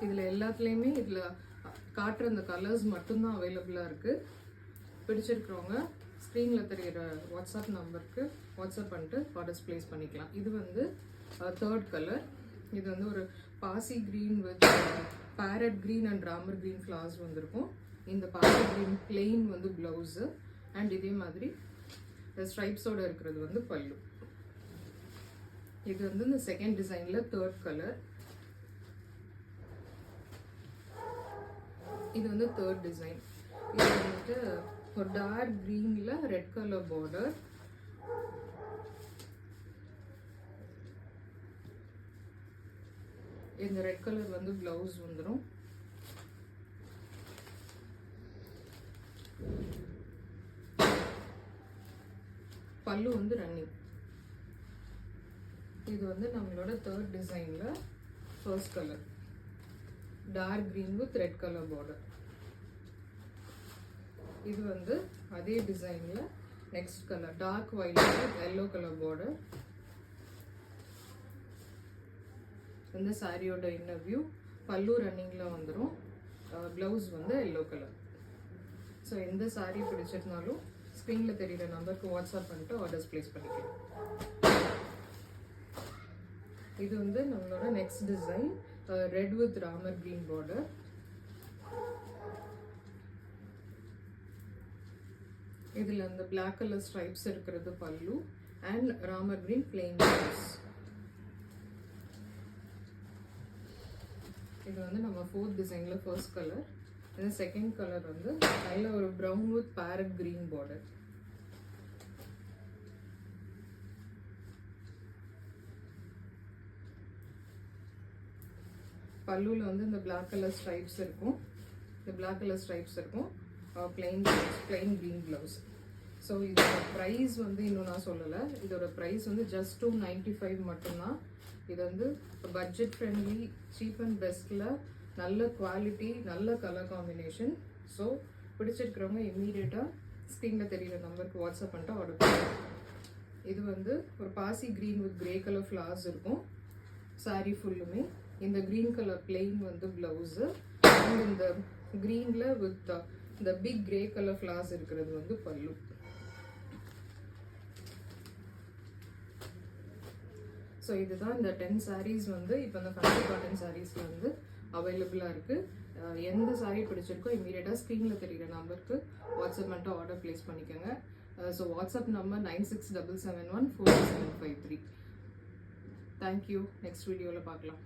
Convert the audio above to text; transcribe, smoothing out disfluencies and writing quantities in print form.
இதில் எல்லாத்துலேயுமே இதில் காட்டுற அந்த கலர்ஸ் மட்டும்தான் அவைலபிளாக இருக்குது. பிடிச்சிருக்கிறவங்க ஸ்க்ரீனில் தெரிகிற வாட்ஸ்அப் நம்பருக்கு வாட்ஸ்அப் பண்ணிட்டு ஆர்டர்ஸ் ப்ளேஸ் பண்ணிக்கலாம். இது வந்து தேர்ட் கலர். இது வந்து ஒரு பாசி green with parrot green and Ramar green flowers வந்திருக்கும். இந்த பாசி க்ரீன் பிளெயின் வந்து ப்ளவுஸு அண்ட் இதே மாதிரி ஸ்ட்ரைப்ஸோடு இருக்கிறது வந்து பல்லு. இது வந்து இந்த செகண்ட் டிசைனில் தேர்ட் கலர். இது வந்து தேர்ட் டிசைன். இது வந்துட்டு ஒரு டார்க் க்ரீனில் ரெட் கலர் பார்டர். இந்த ரெட் கலர் வந்து ப்ளவுஸ் வந்துடும். பல்லு வந்து ரன்னிங். இது வந்து நம்மளோட தேர்ட் டிசைனில் first colour dark green with red colour border. இது வந்து அதே டிசைனில் next colour dark violet with yellow colour border. இந்த சாரியோட இன்னர் வியூ. பல்லு ரன்னிங்கில் வந்துடும். ப்ளவுஸ் வந்து எல்லோ கலர். ஸோ எந்த சாரீ பிடிச்சிருந்தாலும் ஸ்க்ரீனில் தெரிகிற நம்பருக்கு வாட்ஸ்அப் பண்ணிட்டு ஆர்டர்ஸ் ப்ளேஸ் பண்ணிக்கலாம். இது வந்து நம்மளோட next design red with Ramar green border. இதில் அந்த பிளாக் கலர் ஸ்ட்ரைப்ஸ் இருக்கிறது பல்லு and Ramar green plain blouse. இது வந்து நம்ம ஃபோர்த் டிசைனில் ஃபர்ஸ்ட் கலர். இது செகண்ட் கலர் வந்து நல்ல ஒரு brown with parrot green border. பல்லுவில் வந்து இந்த பிளாக் கலர் ஸ்ட்ரைப்ஸ் இருக்கும். Plain green blouse. ஸோ இதோட ப்ரைஸ் வந்து இன்னும் நான் சொல்லலை. இதோட ப்ரைஸ் வந்து ஜஸ்ட் 295 மட்டும்தான். இது வந்து பட்ஜெட் ஃப்ரெண்ட்லி, சீப் அண்ட் பெஸ்ட்டில் நல்ல குவாலிட்டி, நல்ல கலர் காம்பினேஷன். ஸோ பிடிச்சிருக்கிறவங்க இம்மீடியட்டாக ஸ்க்ரீனில் தெரிகிற நம்பருக்கு வாட்ஸ்அப் பண்ணிட்டு ஆர்டர் பண்ணுவோம். இது வந்து ஒரு பாசி green with grey colour flowers இருக்கும் சாரீ ஃபுல்லுமே. இந்த க்ரீன் கலர் பிளெயின் வந்து ப்ளவுஸு அண்ட் இந்த க்ரீனில் வித் இந்த பிக் கிரே கலர் ஃப்ளவர்ஸ் இருக்கிறது வந்து பல்லு. ஸோ இதுதான் இந்த 10 sarees வந்து இப்போ இந்த ஃபேன்சி காட்டன் சாரீஸில் வந்து அவைலபிளாக இருக்குது. எந்த சாரீ பிடிச்சிருக்கோ இமீடியட்டாக ஸ்க்ரீனில் தெரிகிற நம்பருக்கு வாட்ஸ்அப் பண்ணிட்டு ஆர்டர் ப்ளேஸ் பண்ணிக்கோங்க. So WhatsApp number 9677147753. Thank you. Next வீடியோவில் பார்க்கலாம்.